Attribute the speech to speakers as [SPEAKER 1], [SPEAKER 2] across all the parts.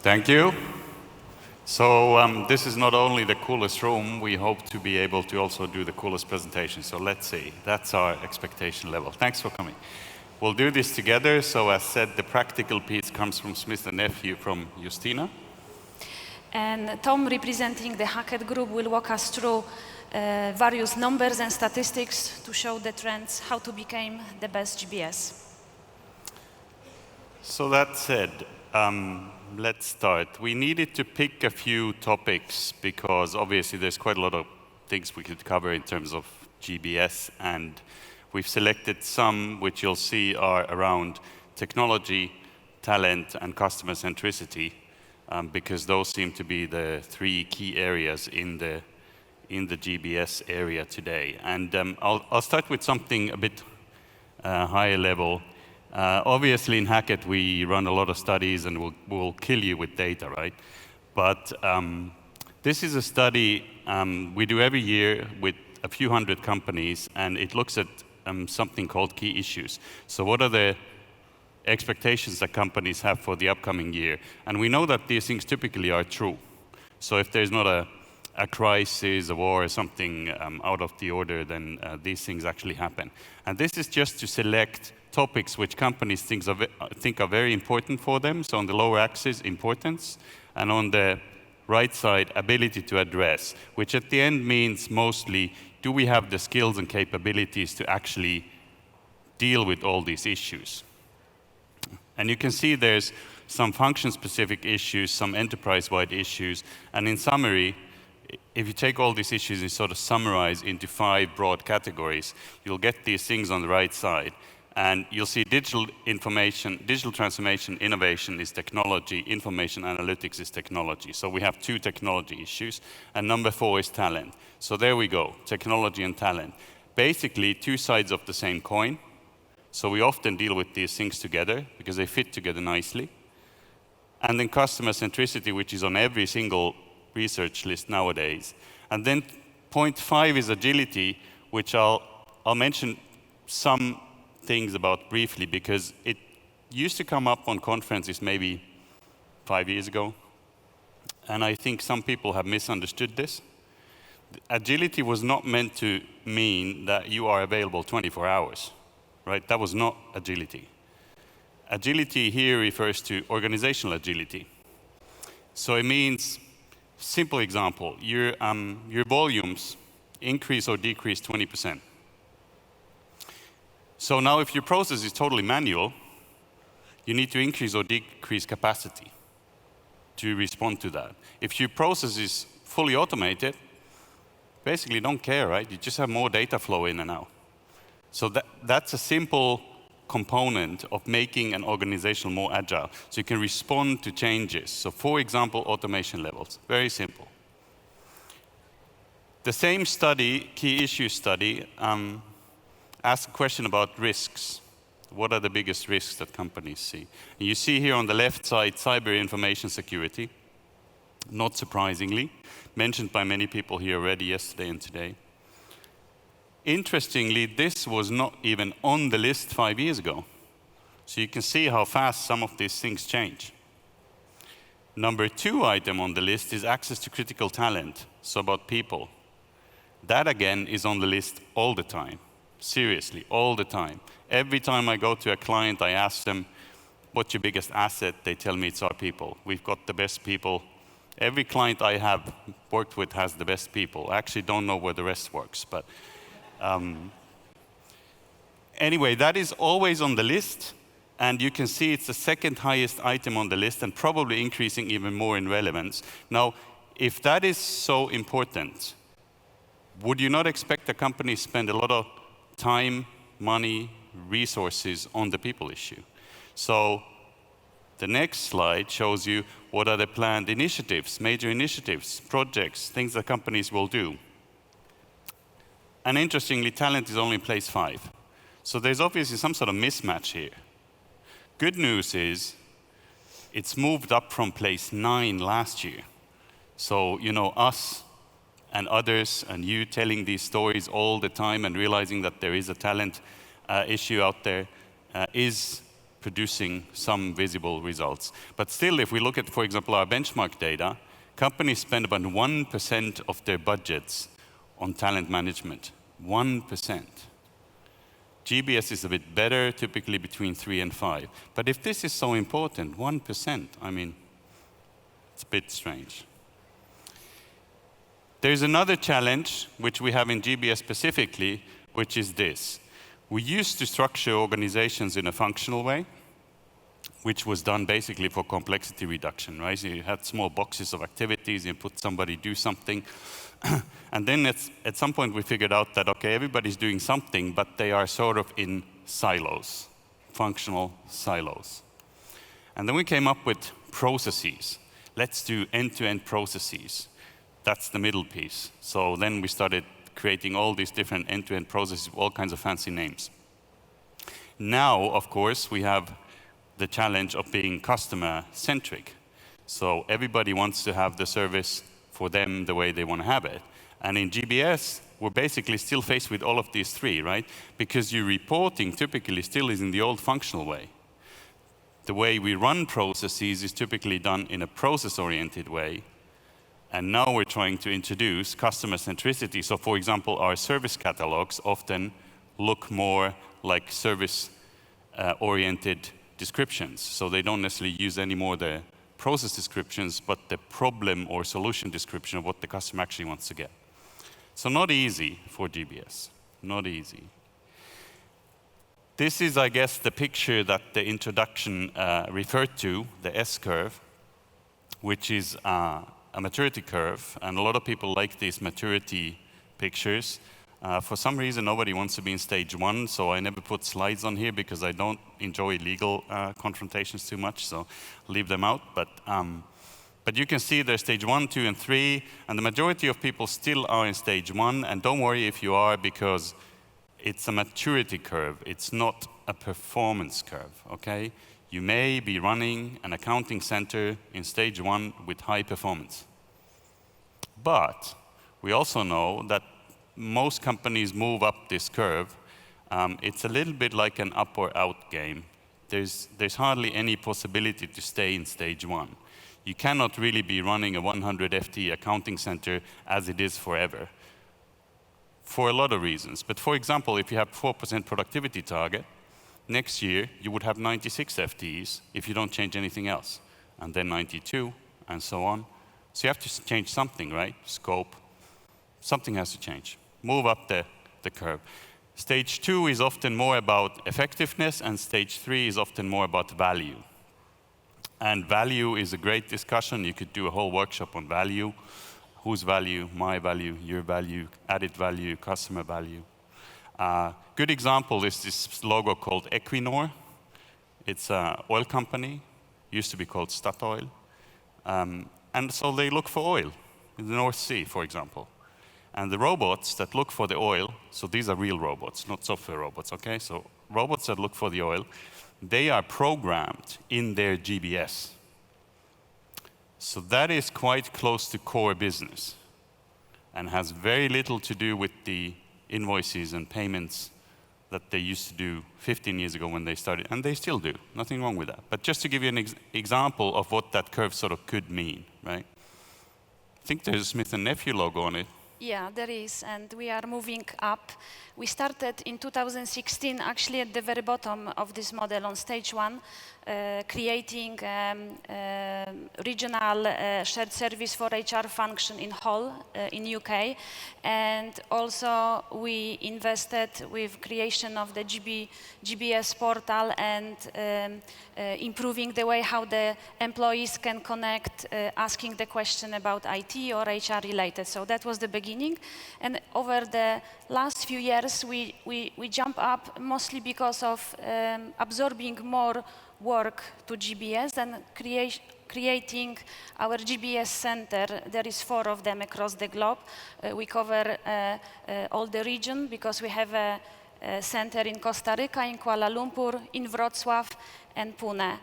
[SPEAKER 1] Thank you. So this is not only the coolest room, we hope to be able to also do the coolest presentation. So let's see, that's our expectation level. Thanks for coming. We'll do this together. So as said, the practical piece comes from Smith and Nephew from Justyna.
[SPEAKER 2] And Tom, representing the Hackett group, will walk us through various numbers and statistics to show the trends, how to become the best GBS.
[SPEAKER 1] So that said, let's start. We needed to pick a few topics because obviously there's quite a lot of things we could cover in terms of GBS, and we've selected some which you'll see are around technology, talent, and customer centricity, because those seem to be the three key areas in the GBS area today. And I'll start with something a bit higher level. Obviously, in Hackett, we run a lot of studies and we'll kill you with data, right? But this is a study we do every year with a few hundred companies, and it looks at something called key issues. So what are the expectations that companies have for the upcoming year? And we know that these things typically are true. So if there's not a crisis, a war, or something out of the order, then these things actually happen. And this is just to select topics which companies think are very important for them. So on the lower axis, importance, and on the right side, ability to address, which at the end means mostly, do we have the skills and capabilities to actually deal with all these issues? And you can see there's some function-specific issues, some enterprise-wide issues, and in summary, if you take all these issues and sort of summarize into 5 broad categories, you'll get these things on the right side. And you'll see digital transformation, innovation is technology, information analytics is technology. So we have 2 technology issues. And number 4 is talent. So there we go, technology and talent. Basically, 2 sides of the same coin. So we often deal with these things together because they fit together nicely. And then customer centricity, which is on every single research list nowadays. And then point 5 is agility, which I'll mention some things about briefly because it used to come up on conferences maybe 5 years ago. And I think some people have misunderstood this. Agility was not meant to mean that you are available 24 hours, right? That was not agility. Agility here refers to organizational agility. So it means, simple example, your volumes increase or decrease 20%. So now if your process is totally manual, you need to increase or decrease capacity to respond to that. If your process is fully automated, basically don't care, right? You just have more data flow in and out. So that's a simple component of making an organization more agile. So you can respond to changes. So for example, automation levels, very simple. The same study, key issue study, ask a question about risks. What are the biggest risks that companies see? And you see here on the left side, cyber information security, not surprisingly, mentioned by many people here already yesterday and today. Interestingly, this was not even on the list 5 years ago. So you can see how fast some of these things change. Number 2 item on the list is access to critical talent, so about people. That again is on the list all the time. Seriously, all the time. Every time I go to a client, I ask them, what's your biggest asset? They tell me it's our people. We've got the best people. Every client I have worked with has the best people. I actually don't know where the rest works, but anyway, that is always on the list, and you can see it's the 2nd highest item on the list and probably increasing even more in relevance. Now, if that is so important, would you not expect a company to spend a lot of time, money, resources on the people issue? So the next slide shows you what are the planned initiatives, major initiatives, projects, things that companies will do. And interestingly, talent is only in place 5. So there's obviously some sort of mismatch here. Good news is it's moved up from place 9 last year. So, you know, us and others and you telling these stories all the time and realizing that there is a talent issue out there is producing some visible results. But still, if we look at, for example, our benchmark data, companies spend about 1% of their budgets on talent management. 1%. GBS is a bit better, typically between 3 and 5. But if this is so important, 1%, I mean, it's a bit strange. There's another challenge, which we have in GBS specifically, which is this. We used to structure organizations in a functional way, which was done basically for complexity reduction, right? So you had small boxes of activities, you put somebody do something, and then at some point we figured out that, okay, everybody's doing something, but they are sort of in silos, functional silos. And then we came up with processes. Let's do end-to-end processes. That's the middle piece. So then we started creating all these different end-to-end processes with all kinds of fancy names. Now, of course, we have the challenge of being customer-centric. So everybody wants to have the service for them the way they want to have it. And in GBS, we're basically still faced with all of these three, right? Because your reporting typically still is in the old functional way. The way we run processes is typically done in a process-oriented way. And now we're trying to introduce customer centricity. So for example, our service catalogs often look more like service-oriented descriptions. So they don't necessarily use anymore the process descriptions, but the problem or solution description of what the customer actually wants to get. So not easy for GBS, not easy. This is, I guess, the picture that the introduction referred to, the S-curve, which is a maturity curve, and a lot of people like these maturity pictures. For some reason, nobody wants to be in stage 1, so I never put slides on here because I don't enjoy legal confrontations too much, so leave them out. But you can see there's stage 1, 2, and 3, and the majority of people still are in stage 1, and don't worry if you are, because it's a maturity curve. It's not a performance curve, okay? You may be running an accounting center in stage 1 with high performance. But we also know that most companies move up this curve. It's a little bit like an up or out game. There's hardly any possibility to stay in stage 1. You cannot really be running a 100 FTE accounting center as it is forever, for a lot of reasons. But for example, if you have 4% productivity target, next year you would have 96 FTEs if you don't change anything else, and then 92, and so on. So you have to change something, right? Scope. Something has to change. Move up the curve. Stage 2 is often more about effectiveness, and stage 3 is often more about value. And value is a great discussion. You could do a whole workshop on value. Whose value? My value, your value, added value, customer value. Good example is this logo called Equinor. It's an oil company, used to be called Statoil. And so they look for oil in the North Sea, for example. And the robots that look for the oil, so these are real robots, not software robots, okay? So robots that look for the oil, they are programmed in their GBS. So that is quite close to core business and has very little to do with the invoices and payments that they used to do 15 years ago when they started, and they still do. Nothing wrong with that. But just to give you an example of what that curve sort of could mean, right? I think there's a Smith & Nephew logo on it.
[SPEAKER 2] Yeah, there is, and we are moving up. We started in 2016, actually at the very bottom of this model on stage 1, creating regional shared service for HR function in Hull, in UK. And also we invested with creation of the GBS portal and improving the way how the employees can connect, asking the question about IT or HR related. So that was the beginning. And over the last few years, we jump up mostly because of absorbing more work to GBS and creating our GBS center. There is 4 of them across the globe. We cover all the region because we have a center in Costa Rica, in Kuala Lumpur, in Wrocław, and Pune.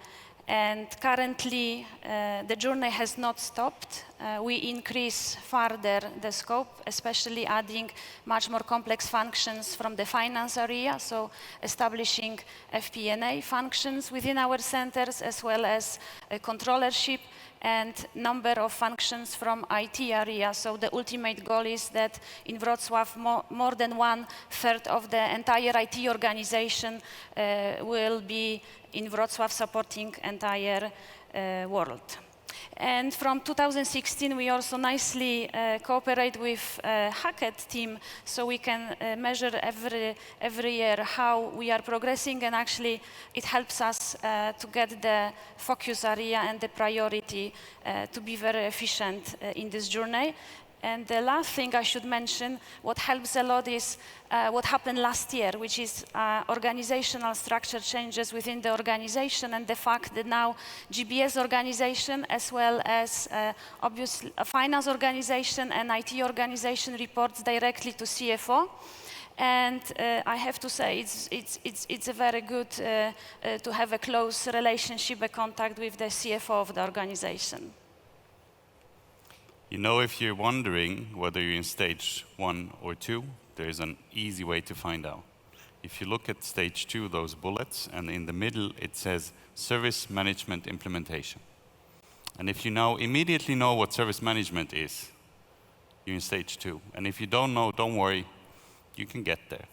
[SPEAKER 2] And currently, the journey has not stopped. We increase further the scope, especially adding much more complex functions from the finance area, so establishing FP&A functions within our centers, as well as controllership and number of functions from IT area. So the ultimate goal is that in Wrocław, more than 1/3 of the entire IT organization will be in Wrocław supporting entire world. And from 2016, we also nicely cooperate with Hackett team, so we can measure every year how we are progressing, and actually it helps us to get the focus area and the priority to be very efficient in this journey. And the last thing I should mention, what helps a lot is what happened last year, which is organizational structure changes within the organization, and the fact that now GBS organization, as well as obviously a finance organization and IT organization, reports directly to CFO. And I have to say, it's a very good to have a close relationship, a contact with the CFO of the organization.
[SPEAKER 1] You know, if you're wondering whether you're in stage 1 or 2, there is an easy way to find out. If you look at stage 2, those bullets, and in the middle it says service management implementation. And if you now immediately know what service management is, you're in stage 2. And if you don't know, don't worry, you can get there.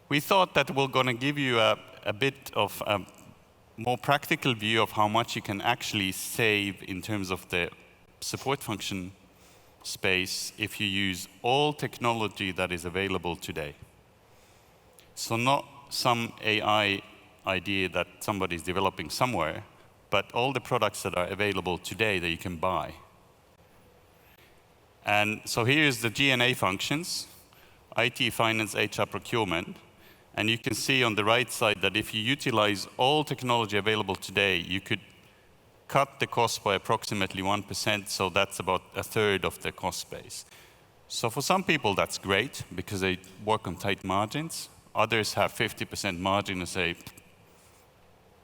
[SPEAKER 1] We thought that we're going to give you a bit of a more practical view of how much you can actually save in terms of the support function space if you use all technology that is available today. So not some AI idea that somebody's developing somewhere, but all the products that are available today that you can buy. And so here's the G&A functions, IT, finance, HR, procurement. And you can see on the right side that if you utilize all technology available today, you could cut the cost by approximately 1%, so that's about 1/3 of the cost base. So for some people, that's great, because they work on tight margins. Others have 50% margin and say,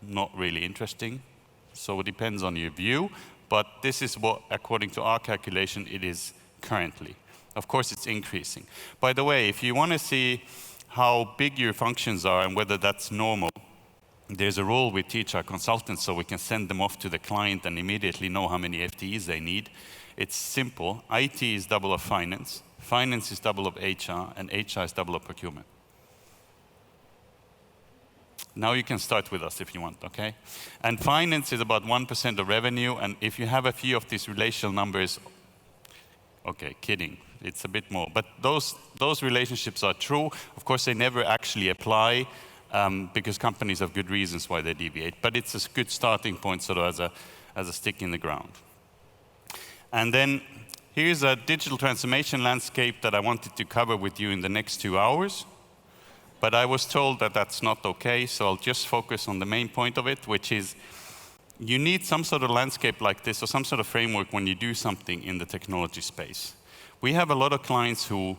[SPEAKER 1] not really interesting. So it depends on your view, but this is what, according to our calculation, it is currently. Of course, it's increasing. By the way, if you want to see how big your functions are and whether that's normal, there's a rule we teach our consultants so we can send them off to the client and immediately know how many FTEs they need. It's simple. IT is double of finance, finance is double of HR, and HR is double of procurement. Now you can start with us if you want, okay? And finance is about 1% of revenue, and if you have a few of these relational numbers, okay, kidding. It's a bit more, but those relationships are true. Of course, they never actually apply because companies have good reasons why they deviate. But it's a good starting point, sort of as a stick in the ground. And then here's a digital transformation landscape that I wanted to cover with you in the next 2 hours. But I was told that that's not okay, so I'll just focus on the main point of it, which is you need some sort of landscape like this or some sort of framework when you do something in the technology space. We have a lot of clients who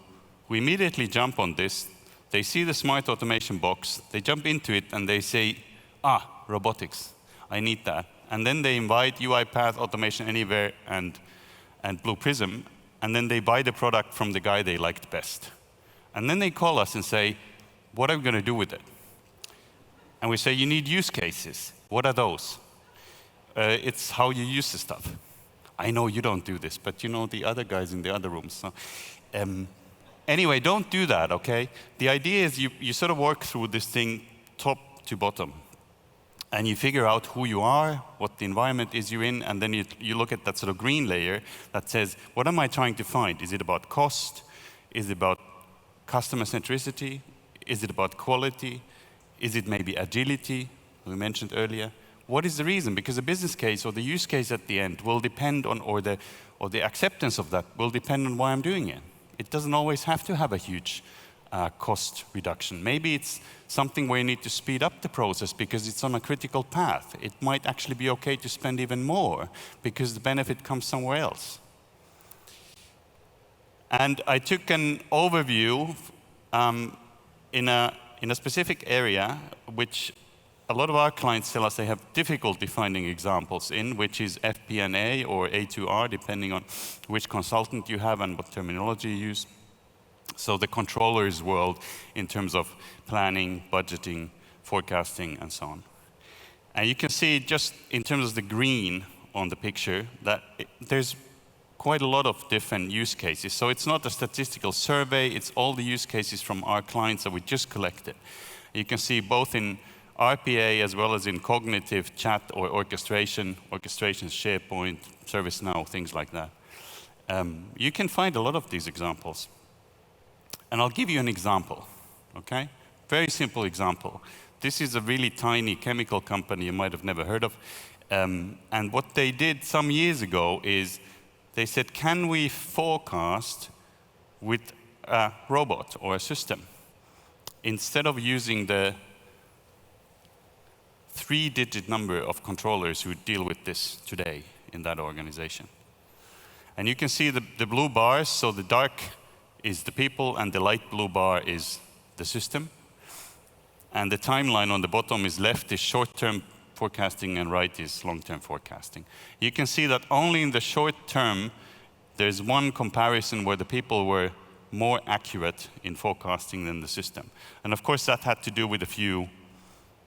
[SPEAKER 1] immediately jump on this. They see the smart automation box, they jump into it, and they say, robotics, I need that. And then they invite UiPath, Automation Anywhere, and Blue Prism, and then they buy the product from the guy they liked best. And then they call us and say, what are we going to do with it? And we say, you need use cases. What are those? It's how you use the stuff. I know you don't do this, but you know the other guys in the other rooms. So, anyway, don't do that, okay? The idea is you sort of work through this thing top to bottom. And you figure out who you are, what the environment is you're in, and then you look at that sort of green layer that says, what am I trying to find? Is it about cost? Is it about customer centricity? Is it about quality? Is it maybe agility, we mentioned earlier? What is the reason? Because the business case or the use case at the end will depend on, or the acceptance of that will depend on why I'm doing it. It doesn't always have to have a huge cost reduction. Maybe it's something where you need to speed up the process because it's on a critical path. It might actually be okay to spend even more because the benefit comes somewhere else. And I took an overview in a specific area which a lot of our clients tell us they have difficulty finding examples in, which is FP&A or A2R, depending on which consultant you have and what terminology you use. So the controller's world in terms of planning, budgeting, forecasting, and so on. And you can see just in terms of the green on the picture that there's quite a lot of different use cases. So it's not a statistical survey, it's all the use cases from our clients that we just collected. You can see both in RPA as well as in cognitive chat or orchestration, SharePoint, ServiceNow, things like that. You can find a lot of these examples. And I'll give you an example, okay? Very simple example. This is a really tiny chemical company you might have never heard of. And what they did some years ago is they said, can we forecast with a robot or a system instead of using the 3-digit number of controllers who deal with this today in that organization? And you can see the blue bars, so the dark is the people and the light blue bar is the system. And the timeline on the bottom is left is short-term forecasting and right is long-term forecasting. You can see that only in the short term, there's one comparison where the people were more accurate in forecasting than the system. And of course, that had to do with a few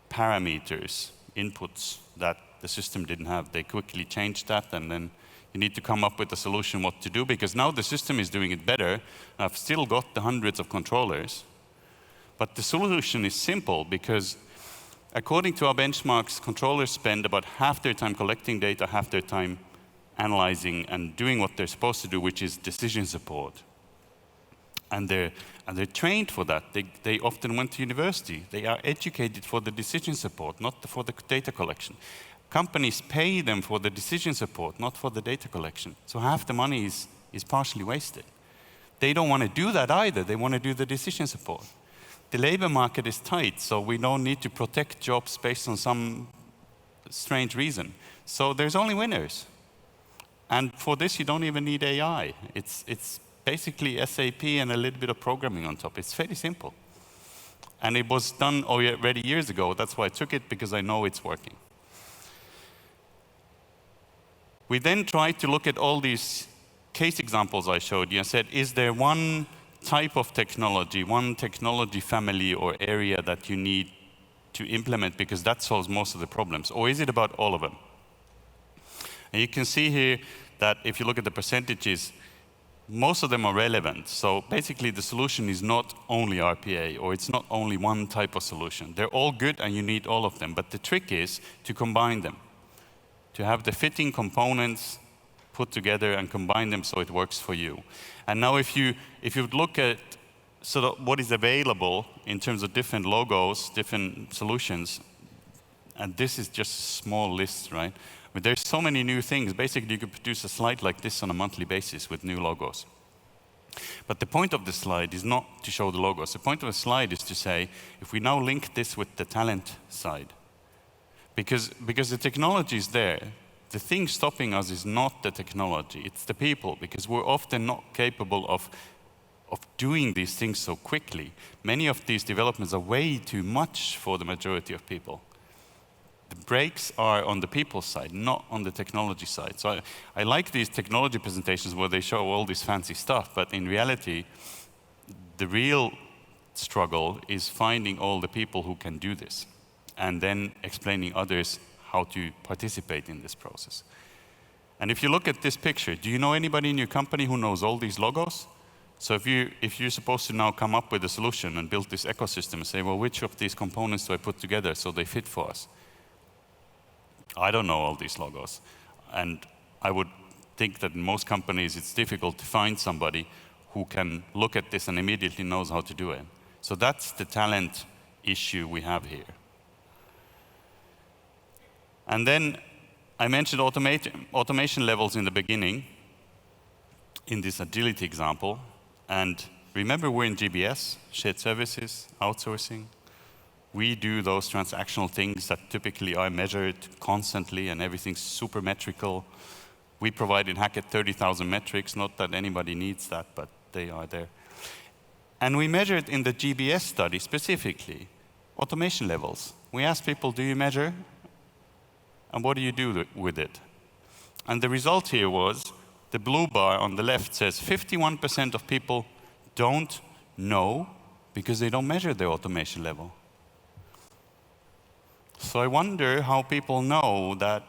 [SPEAKER 1] parameters, inputs that the system didn't have. They quickly changed that, and then you need to come up with a solution what to do, because now the system is doing it better. I've still got the hundreds of controllers, but the solution is simple because according to our benchmarks, controllers spend about half their time collecting data, half their time analyzing and doing what they're supposed to do, which is decision support. And they're trained for that. They often went to university. They are educated for the decision support, not for the data collection. Companies pay them for the decision support, not for the data collection. So half the money is partially wasted. They don't want to do that either. They want to do the decision support. The labor market is tight, so we don't need to protect jobs based on some strange reason. So there's only winners. And for this, you don't even need AI. It's basically SAP and a little bit of programming on top. It's fairly simple. And it was done already years ago. That's why I took it, because I know it's working. We then tried to look at all these case examples I showed you and said, is there one type of technology, one technology family or area that you need to implement because that solves most of the problems? Or is it about all of them? And you can see here that if you look at the percentages, most of them are relevant. So basically the solution is not only RPA, or it's not only one type of solution. They're all good and you need all of them. But the trick is to combine them, to have the fitting components put together and combine them so it works for you. And now if you look at sort of what is available in terms of different logos, different solutions, and this is just a small list, right? But there's so many new things. Basically, you could produce a slide like this on a monthly basis with new logos. But the point of the slide is not to show the logos. The point of the slide is to say, if we now link this with the talent side, because the technology is there, the thing stopping us is not the technology, it's the people, because we're often not capable of doing these things so quickly. Many of these developments are way too much for the majority of people. The brakes are on the people side, not on the technology side. So I like these technology presentations where they show all this fancy stuff, but in reality, the real struggle is finding all the people who can do this, and then explaining others how to participate in this process. And if you look at this picture, do you know anybody in your company who knows all these logos? So if you're supposed to now come up with a solution and build this ecosystem and say, well, which of these components do I put together so they fit for us? I don't know all these logos. And I would think that in most companies it's difficult to find somebody who can look at this and immediately knows how to do it. So that's the talent issue we have here. And then I mentioned automation levels in the beginning in this agility example. And remember, we're in GBS, shared services, outsourcing. We do those transactional things that typically are measured constantly and everything's super metrical. We provide in Hackett 30,000 metrics, not that anybody needs that, but they are there. And we measured in the GBS study specifically automation levels. We asked people, do you measure? And what do you do with it? And the result here was, the blue bar on the left says 51% of people don't know because they don't measure their automation level. So I wonder how people know that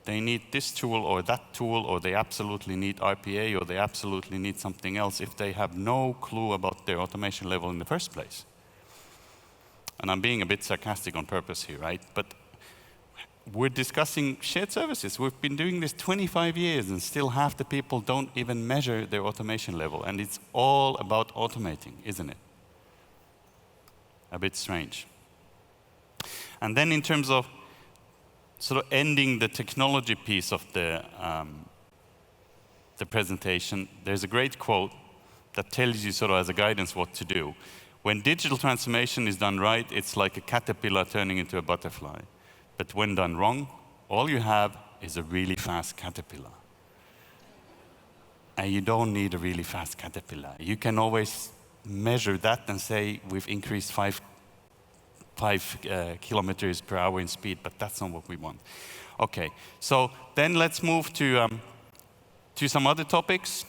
[SPEAKER 1] they need this tool or that tool, or they absolutely need RPA, or they absolutely need something else if they have no clue about their automation level in the first place. And I'm being a bit sarcastic on purpose here, right? But we're discussing shared services. We've been doing this 25 years, and still half the people don't even measure their automation level. And it's all about automating, isn't it? A bit strange. And then in terms of sort of ending the technology piece of the presentation, there's a great quote that tells you sort of as a guidance what to do. When digital transformation is done right, it's like a caterpillar turning into a butterfly. But when done wrong, all you have is a really fast caterpillar. And you don't need a really fast caterpillar. You can always measure that and say, we've increased 5 kilometers per hour in speed, but that's not what we want. Okay, so then let's move to some other topics,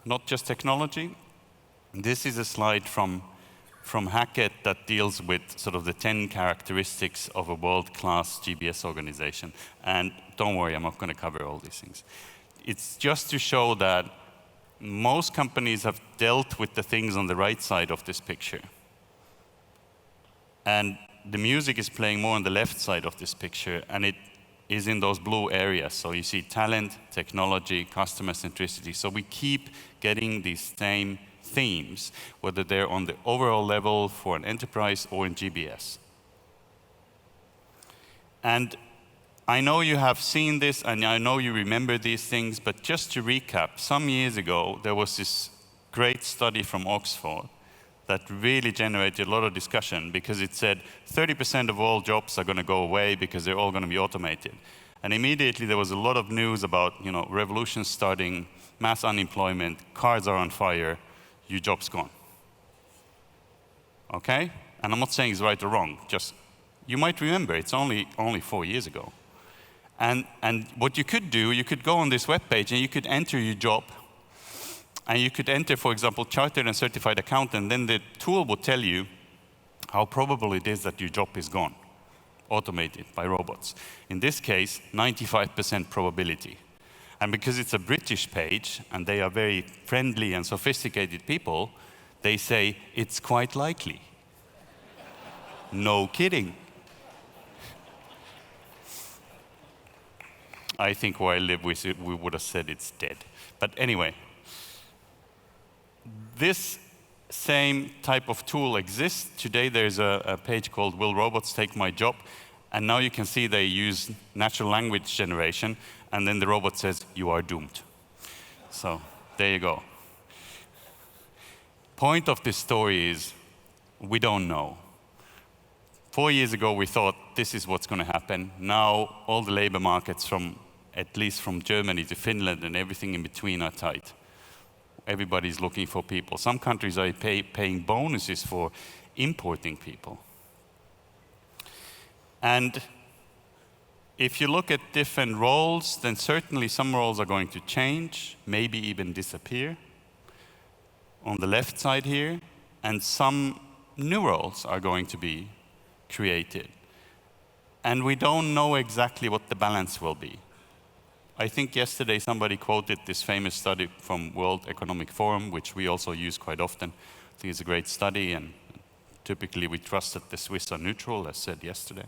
[SPEAKER 1] not just technology. This is a slide from Hackett that deals with sort of the 10 characteristics of a world-class GBS organization. And don't worry, I'm not going to cover all these things. It's just to show that most companies have dealt with the things on the right side of this picture. And the music is playing more on the left side of this picture, and it is in those blue areas. So you see talent, technology, customer centricity. So we keep getting these same themes, whether they're on the overall level for an enterprise or in GBS. And I know you have seen this, and I know you remember these things, but just to recap, some years ago, there was this great study from Oxford that really generated a lot of discussion, because it said 30% of all jobs are going to go away because they're all going to be automated. And immediately there was a lot of news about, revolution starting, mass unemployment, cars are on fire, your job's gone. Okay? And I'm not saying it's right or wrong, just you might remember it's only 4 years ago. And what you could do, you could go on this webpage and you could enter your job. And you could enter, for example, chartered and certified accountant, then the tool would tell you how probable it is that your job is gone, automated by robots. In this case, 95% probability. And because it's a British page, and they are very friendly and sophisticated people, they say, it's quite likely. No kidding. I think where I live, we would have said it's dead. But anyway. This same type of tool exists. Today there's a page called Will Robots Take My Job? And now you can see they use natural language generation, and then the robot says, you are doomed. So there you go. Point of this story is, we don't know. 4 years ago we thought this is what's going to happen. Now all the labor markets at least from Germany to Finland and everything in between are tight. Everybody's looking for people. Some countries are paying bonuses for importing people. And if you look at different roles, then certainly some roles are going to change, maybe even disappear on the left side here, and some new roles are going to be created. And we don't know exactly what the balance will be. I think yesterday somebody quoted this famous study from World Economic Forum, which we also use quite often. I think it's a great study, and typically we trust that the Swiss are neutral, as said yesterday.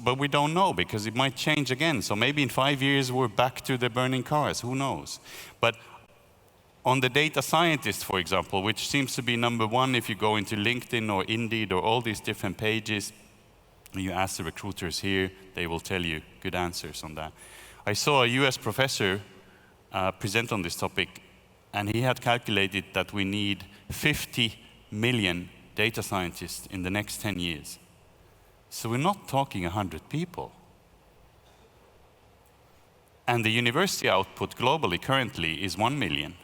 [SPEAKER 1] But we don't know, because it might change again. So maybe in 5 years we're back to the burning cars, who knows? But on the data scientist, for example, which seems to be number one if you go into LinkedIn or Indeed or all these different pages, you ask the recruiters here, they will tell you good answers on that. I saw a US professor present on this topic, and he had calculated that we need 50 million data scientists in the next 10 years. So we're not talking 100 people. And the university output globally currently is 1 million.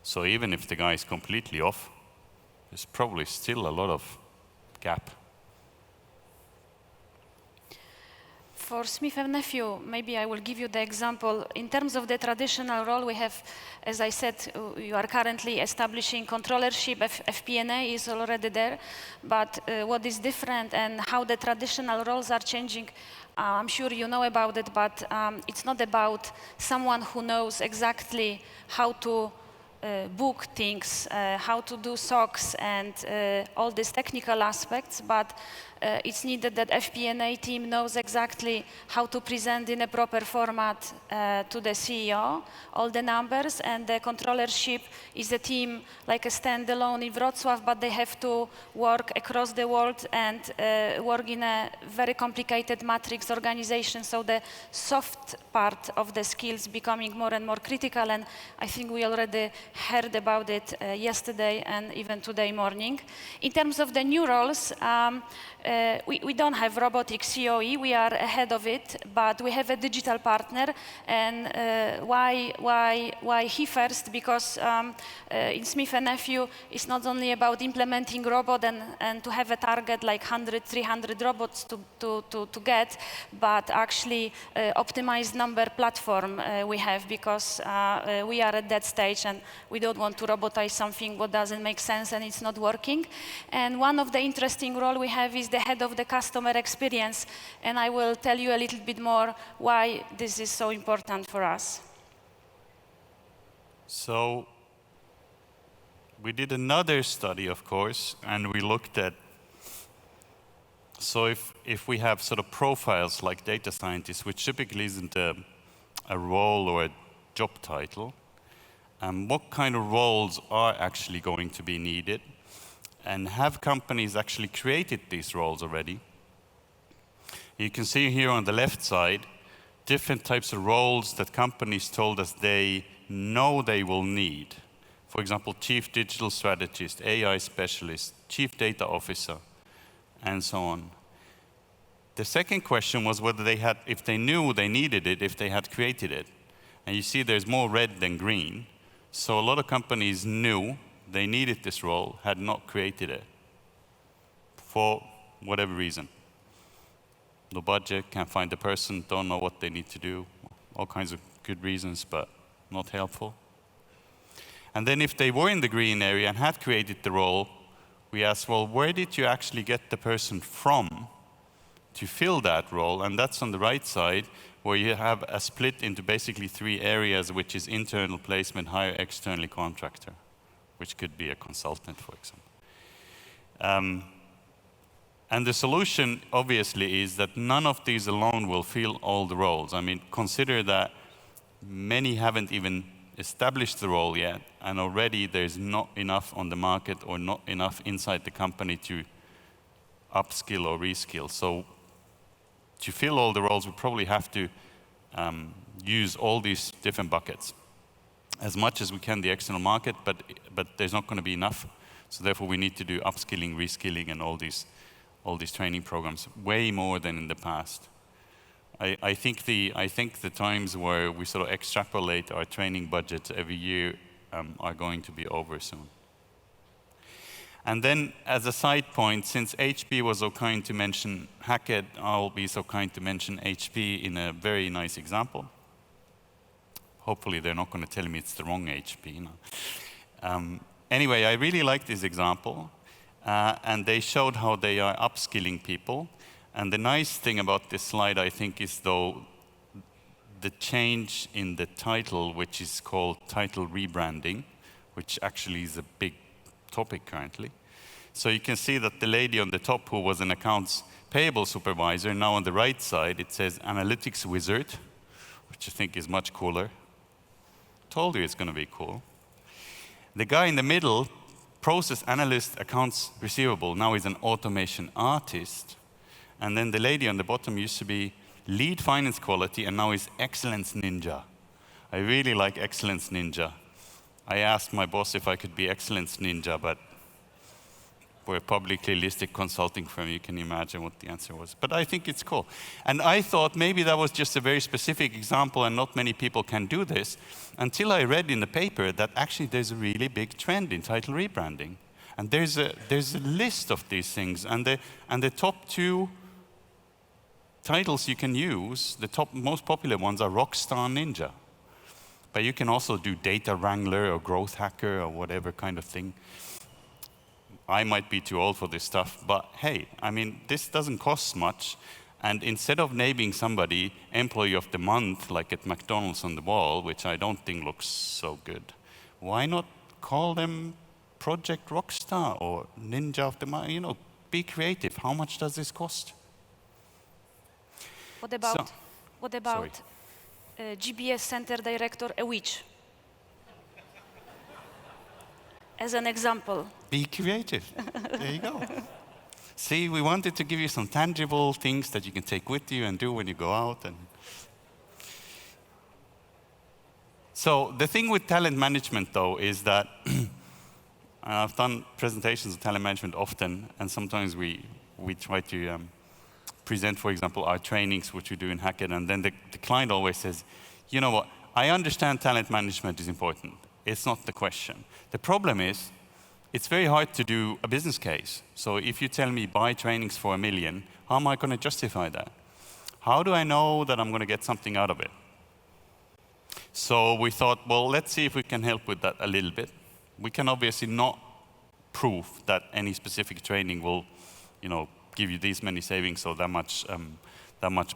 [SPEAKER 1] So even if the guy is completely off, there's probably still a lot of gap.
[SPEAKER 2] For Smith & Nephew, maybe I will give you the example. In terms of the traditional role, we have, as I said, you are currently establishing controllership. FP&A is already there. But what is different and how the traditional roles are changing, I'm sure you know about it, but it's not about someone who knows exactly how to book things, how to do SOX and all these technical aspects, but it's needed that FP&A team knows exactly how to present in a proper format to the CEO all the numbers, and the controllership is a team like a standalone in Wrocław, but they have to work across the world and work in a very complicated matrix organization, so the soft part of the skills becoming more and more critical, and I think we already heard about it yesterday and even today morning. In terms of the new roles, we don't have robotic COE, we are ahead of it, but we have a digital partner. And why he first? Because in Smith & Nephew, it's not only about implementing robot and to have a target like 100, 300 robots to get, but actually optimized number platform we have, because we are at that stage and we don't want to robotize something what doesn't make sense and it's not working. And one of the interesting role we have is the head of the customer experience, and I will tell you a little bit more why this is so important for us.
[SPEAKER 1] So we did another study, of course, and we looked at, so if we have sort of profiles like data scientists, which typically isn't a role or a job title, what kind of roles are actually going to be needed? And have companies actually created these roles already? You can see here on the left side, different types of roles that companies told us they know they will need. For example, chief digital strategist, AI specialist, chief data officer, and so on. The second question was whether they had, if they knew they needed it, if they had created it. And you see there's more red than green. So a lot of companies knew they needed this role, had not created it for whatever reason. No budget, can't find the person, don't know what they need to do, all kinds of good reasons, but not helpful. And then if they were in the green area and had created the role, we asked, well, where did you actually get the person from to fill that role? And that's on the right side, where you have a split into basically 3 areas, which is internal placement, hire externally contractor, which could be a consultant, for example. And the solution, obviously, is that none of these alone will fill all the roles. I mean, consider that many haven't even established the role yet, and already there's not enough on the market or not enough inside the company to upskill or reskill. So to fill all the roles, we probably have to use all these different buckets. As much as we can the external market, but there's not going to be enough. So therefore, we need to do upskilling, reskilling, and all these training programs, way more than in the past. I think the times where we sort of extrapolate our training budgets every year are going to be over soon. And then, as a side point, since HP was so kind to mention Hackett, I'll be so kind to mention HP in a very nice example. Hopefully, they're not going to tell me it's the wrong HP. No. Anyway, I really like this example. And they showed how they are upskilling people. And the nice thing about this slide, I think, is though the change in the title, which is called title rebranding, which actually is a big topic currently. So you can see that the lady on the top, who was an accounts payable supervisor, now on the right side, it says analytics wizard, which I think is much cooler. Told you it's going to be cool. The guy in the middle, process analyst, accounts receivable, now is an automation artist. And then the lady on the bottom used to be lead finance quality and now is excellence ninja. I really like excellence ninja. I asked my boss if I could be excellence ninja, but we're a publicly listed consulting firm. You can imagine what the answer was. But I think it's cool. And I thought maybe that was just a very specific example and not many people can do this, until I read in the paper that actually there's a really big trend in title rebranding. And there's a list of these things, and the top 2 titles you can use, the top most popular ones are Rockstar, Ninja. But you can also do data wrangler or growth hacker or whatever kind of thing. I might be too old for this stuff, but hey, I mean, this doesn't cost much. And instead of naming somebody Employee of the Month, like at McDonald's on the wall, which I don't think looks so good, why not call them Project Rockstar or Ninja of the Month? You know, be creative. How much does this cost?
[SPEAKER 2] What about GBS Center Director, a witch? As an example.
[SPEAKER 1] Be creative. There you go. See, we wanted to give you some tangible things that you can take with you and do when you go out. And so the thing with talent management, though, is that I've done presentations of talent management often, and sometimes we try to present, for example, our trainings, which we do in Hackett, and then the client always says, you know what, I understand talent management is important. It's not the question. The problem is, it's very hard to do a business case. So if you tell me buy trainings for $1 million, how am I going to justify that? How do I know that I'm going to get something out of it? So we thought, well, let's see if we can help with that a little bit. We can obviously not prove that any specific training will, you know, give you these many savings or that much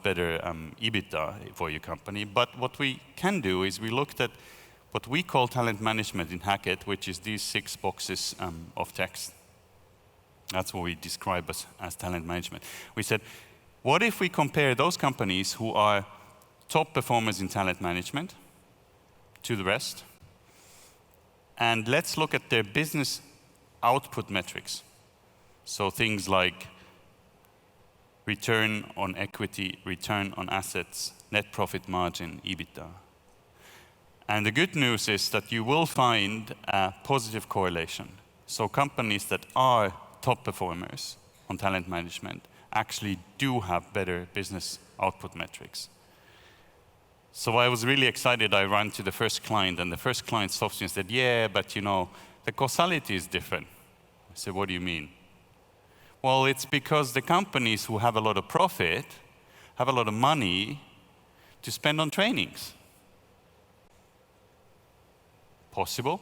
[SPEAKER 1] better EBITDA for your company. But what we can do is we looked at what we call talent management in Hackett, which is these 6 boxes of text. That's what we describe as talent management. We said, what if we compare those companies who are top performers in talent management to the rest, and let's look at their business output metrics. So things like return on equity, return on assets, net profit margin, EBITDA. And the good news is that you will find a positive correlation. So companies that are top performers on talent management actually do have better business output metrics. So I was really excited. I ran to the first client, and the first client stopped me and said, yeah, but you know, the causality is different. I said, what do you mean? Well, it's because the companies who have a lot of profit have a lot of money to spend on trainings. Possible.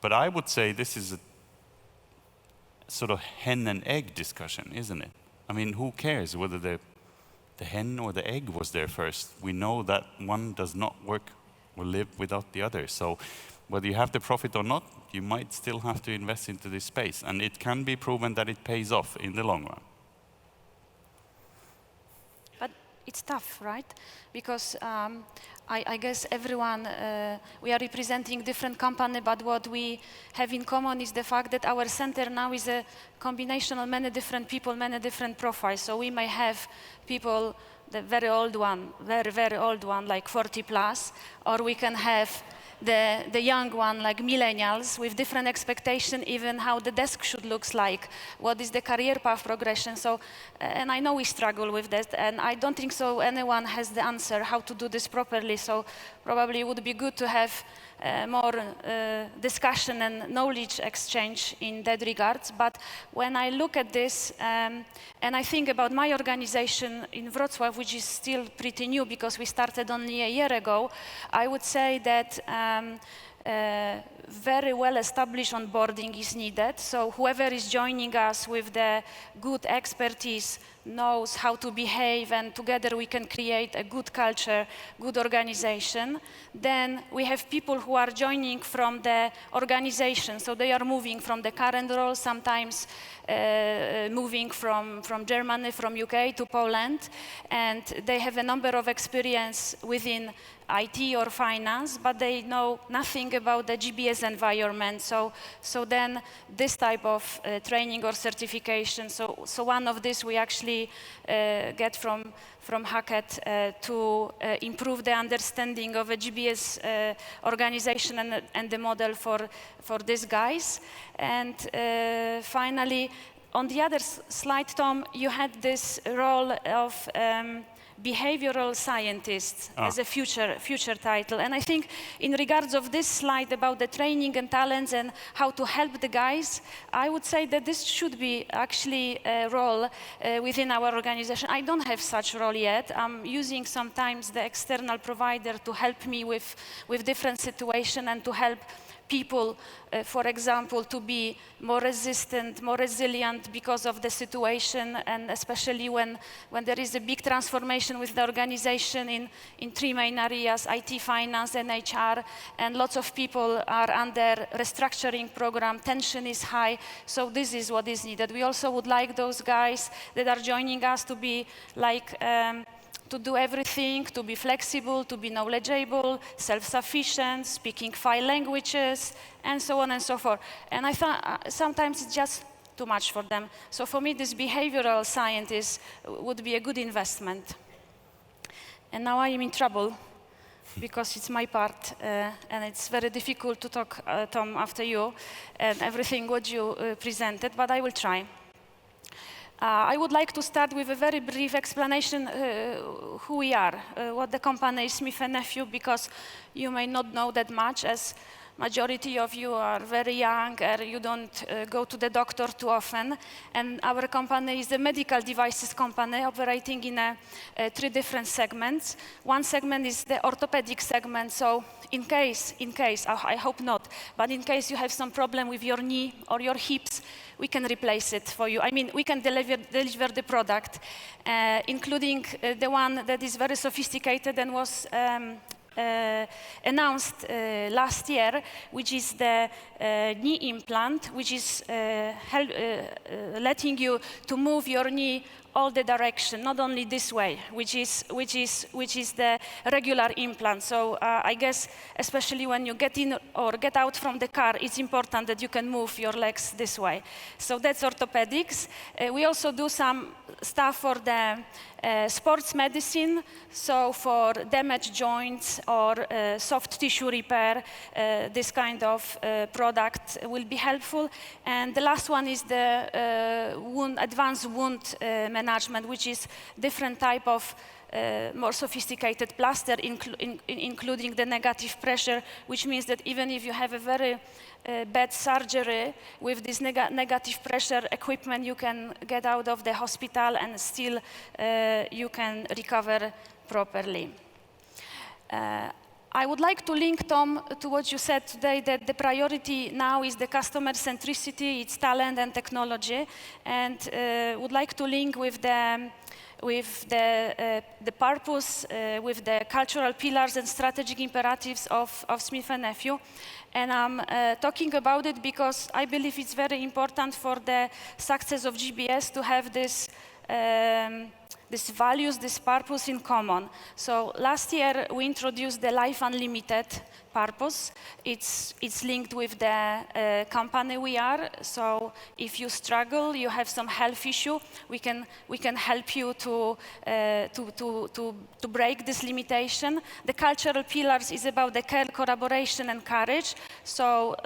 [SPEAKER 1] But I would say this is a sort of hen and egg discussion, isn't it? I mean, who cares whether the hen or the egg was there first? We know that one does not work or live without the other. So whether you have the profit or not, you might still have to invest into this space. And it can be proven that it pays off in the long run.
[SPEAKER 2] But it's tough, right? Because I guess everyone, we are representing different company, but what we have in common is the fact that our center now is a combination of many different people, many different profiles. So we may have people, the very old one, very old one, like 40 plus, or we can have the young one, like millennials, with different expectation, even how the desk should look like, what is the career path progression. So, and I know we struggle with that, and I don't think so anyone has the answer how to do this properly. So probably it would be good to have more discussion and knowledge exchange in that regards. But when I look at this, and I think about my organization in Wrocław, which is still pretty new because we started only a year ago, I would say that very well established onboarding is needed. So whoever is joining us with the good expertise knows how to behave, and together we can create a good culture, good organization. Then we have people who are joining from the organization, so they are moving from the current role, sometimes moving from Germany, from UK to Poland, and they have a number of experience within IT or finance, but they know nothing about the GBS environment. So then this type of training or certification, so one of this we actually get from Hackett to improve the understanding of a GBS organization and the model for these guys. And finally, on the other slide, Tom, you had this role of behavioral scientist as a future title. And I think in regards of this slide about the training and talents and how to help the guys, I would say that this should be actually a role within our organization. I don't have such role yet. I'm using sometimes the external provider to help me with different situations and to help people, for example, to be more resistant, more resilient because of the situation, and especially when there is a big transformation with the organization in three main areas, IT, finance, and HR, and lots of people are under restructuring program, tension is high, so this is what is needed. We also would like those guys that are joining us to be like, to do everything, to be flexible, to be knowledgeable, self-sufficient, speaking 5 languages, and so on and so forth. And I thought sometimes it's just too much for them. So for me, this behavioral scientist would be a good investment. And now I am in trouble because it's my part, and it's very difficult to talk, Tom, after you, and everything what you presented, but I will try. I would like to start with a very brief explanation who we are, what the company is, Smith & Nephew, because you may not know that much, as majority of you are very young or you don't go to the doctor too often. And our company is a medical devices company operating in 3 different segments. One segment is the orthopedic segment, so in case, I hope not, but in case you have some problem with your knee or your hips, we can replace it for you. I mean, we can deliver the product, including the one that is very sophisticated and was announced last year, which is the knee implant, which is letting you to move your knee all the direction, not only this way, which is the regular implant. So I guess, especially when you get in or get out from the car, it's important that you can move your legs this way. So that's orthopedics. We also do some stuff for the sports medicine, so for damaged joints or soft tissue repair, this kind of product will be helpful. And the last one is the advanced wound management, which is different type of more sophisticated plaster, including the negative pressure, which means that even if you have a very bad surgery with this negative pressure equipment, you can get out of the hospital and still you can recover properly. I would like to link, Tom, to what you said today, that the priority now is the customer centricity, it's talent and technology, and would like to link with the purpose, with the cultural pillars and strategic imperatives of Smith & Nephew. And I'm talking about it because I believe it's very important for the success of GBS to have this these values, this purpose in common. So last year we introduced the Life Unlimited purpose. It's linked with the company we are. So if you struggle, you have some health issue, we can help you to break this limitation. The cultural pillars is about the care, collaboration, and courage. So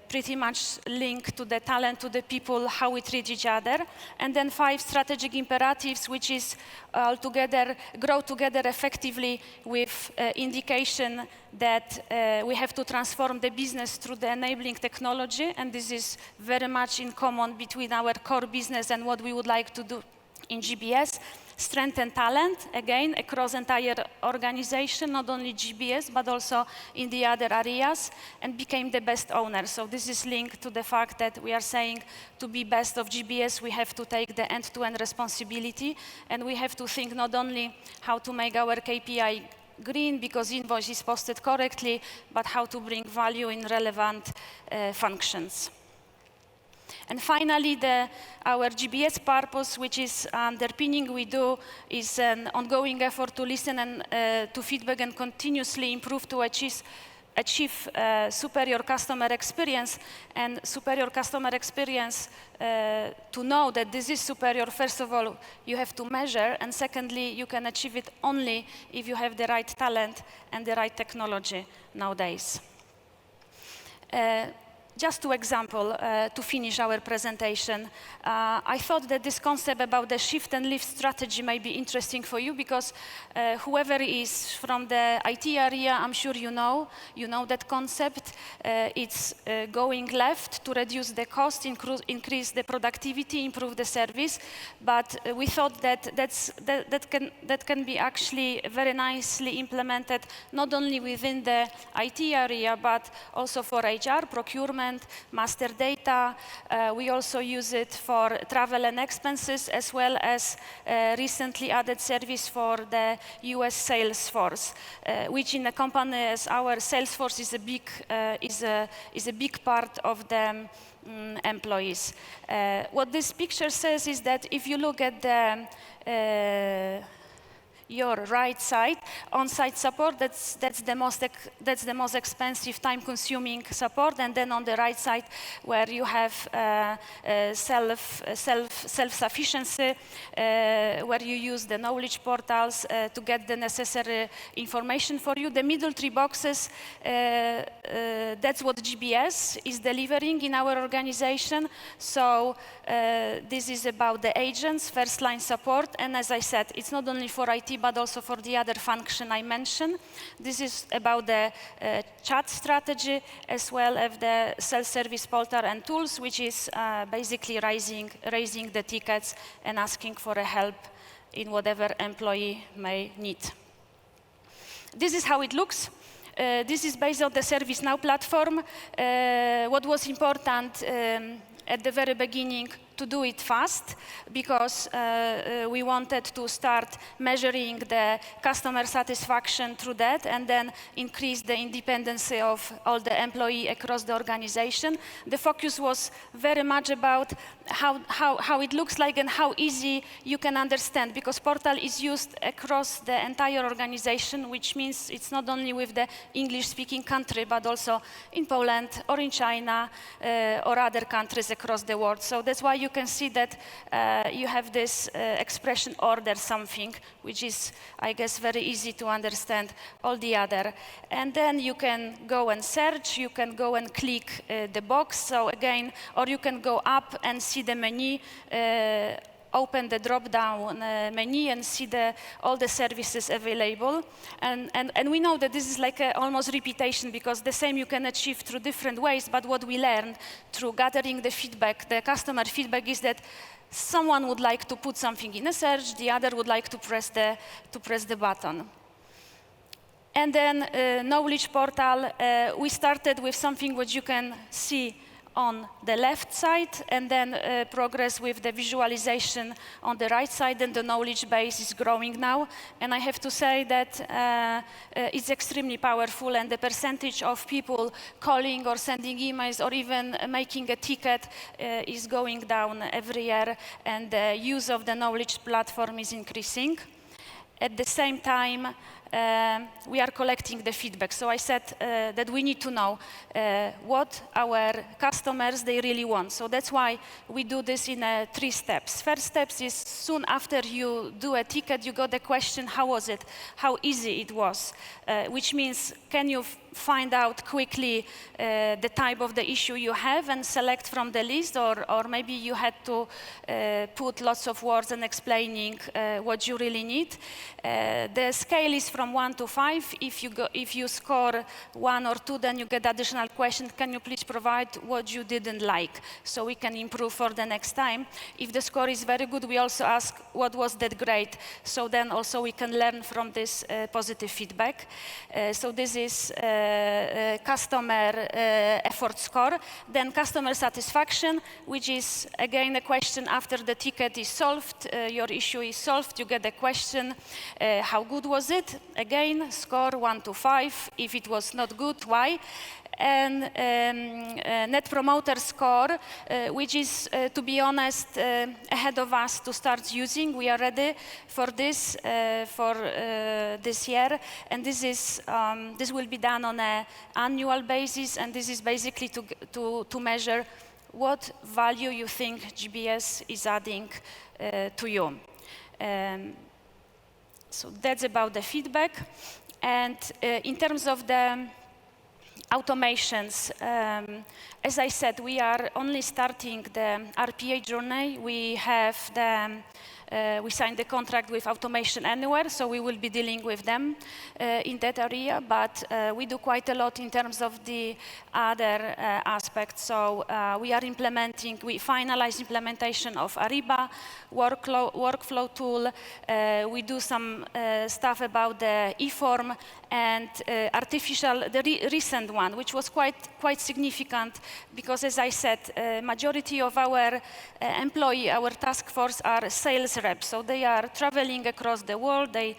[SPEAKER 2] pretty much linked to the talent, to the people, how we treat each other. And then 5 strategic imperatives, which is altogether, grow together effectively with indication that we have to transform the business through the enabling technology. And this is very much in common between our core business and what we would like to do in GBS. Strengthen talent, again, across entire organization, not only GBS, but also in the other areas, and became the best owner. So this is linked to the fact that we are saying to be best of GBS, we have to take the end-to-end responsibility, and we have to think not only how to make our KPI green because invoice is posted correctly, but how to bring value in relevant functions. And finally, our GBS purpose, which is underpinning we do, is an ongoing effort to listen and to feedback and continuously improve to achieve superior customer experience. And superior customer experience, to know that this is superior, first of all, you have to measure, and secondly, you can achieve it only if you have the right talent and the right technology nowadays. just two examples to finish our presentation. I thought that this concept about the shift and lift strategy may be interesting for you because whoever is from the IT area, I'm sure you know that concept. It's going left to reduce the cost, increase the productivity, improve the service. But we thought that that can be actually very nicely implemented not only within the IT area, but also for HR, procurement, master data. We also use it for travel and expenses, as well as recently added service for the US sales force, which in a company as our sales force is a big part of the employees. What this picture says is that if you look at your right side, on-site support, that's the most expensive, time-consuming support, and then on the right side, where you have self-sufficiency, where you use the knowledge portals to get the necessary information for you. The middle three boxes, that's what GBS is delivering in our organization. So this is about the agents, first-line support, and as I said, it's not only for IT, but also for the other function I mentioned. This is about the chat strategy, as well as the self-service portal and tools, which is basically raising the tickets and asking for a help in whatever employee may need. This is how it looks. This is based on the ServiceNow platform. What was important at the very beginning, to do it fast, because we wanted to start measuring the customer satisfaction through that, and then increase the independency of all the employees across the organization. The focus was very much about how it looks like and how easy you can understand, because portal is used across the entire organization, which means it's not only with the English-speaking country, but also in Poland or in China or other countries across the world. So that's why you can see that you have this expression order something, which is, I guess, very easy to understand all the other. And then you can go and search, you can go and click the box, so again, or you can go up and see the menu, open the drop-down menu and see all the services available. And we know that this is like almost repetition, because the same you can achieve through different ways, but what we learned through gathering the feedback, the customer feedback, is that someone would like to put something in a search, the other would like to press the button. And then knowledge portal, we started with something which you can see on the left side, and then progress with the visualization on the right side, and the knowledge base is growing now. And I have to say that it's extremely powerful, and the percentage of people calling or sending emails or even making a ticket is going down every year, and the use of the knowledge platform is increasing. At the same time, we are collecting the feedback. So I said that we need to know what our customers, they really want. So that's why we do this in 3 steps. First step is soon after you do a ticket, you got the question, how was it? How easy it was? Which means, can you find out quickly the type of the issue you have and select from the list, or maybe you had to put lots of words and explaining what you really need. The scale is from 1 to 5. If you score 1 or 2, then you get additional question. Can you please provide what you didn't like, so we can improve for the next time? If the score is very good, we also ask what was that great, so then also we can learn from this positive feedback. So this is customer effort score. Then customer satisfaction, which is again a question after the ticket is solved, your issue is solved, you get a question, how good was it? Again, score 1 to 5. If it was not good, why? And net promoter score, which is, to be honest, ahead of us to start using. We are ready for this year, and this will be done on an annual basis, and this is basically to measure what value you think GBS is adding to you. So that's about the feedback. And in terms of the automations. As I said, we are only starting the RPA journey. We have we signed the contract with Automation Anywhere, so we will be dealing with them in that area, but we do quite a lot in terms of the other aspects. So we finalize implementation of Ariba workflow tool. We do some stuff about the eForm and the recent one, which was quite significant, because as I said, majority of our our task force are sales reps. So they are traveling across the world, they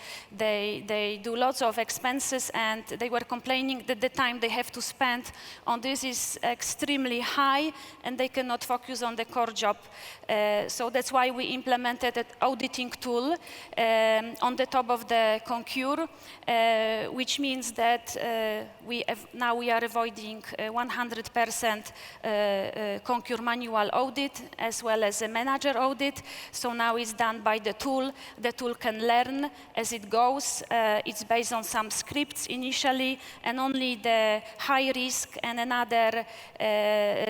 [SPEAKER 2] do lots of expenses, and they were complaining that the time they have to spend on this is extremely high, and they cannot focus on the core job. So that's why we implemented an auditing tool on the top of the Concur, which means that now we are avoiding 100% Concur manual audit as well as a manager audit. So now it's done by the tool. The tool can learn as it goes. It's based on some scripts initially, and only the high risk and another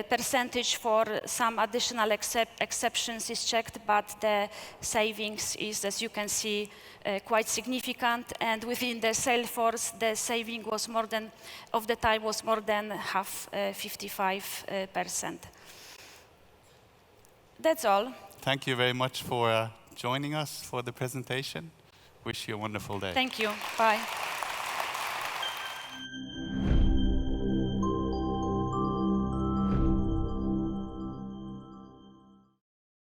[SPEAKER 2] percentage for some additional exceptions is checked, but the savings is, as you can see, quite significant. And within the sales force, the saving was more than half, 55%. That's all.
[SPEAKER 1] Thank you very much for joining us for the presentation. Wish you a wonderful day.
[SPEAKER 2] Thank you. Bye.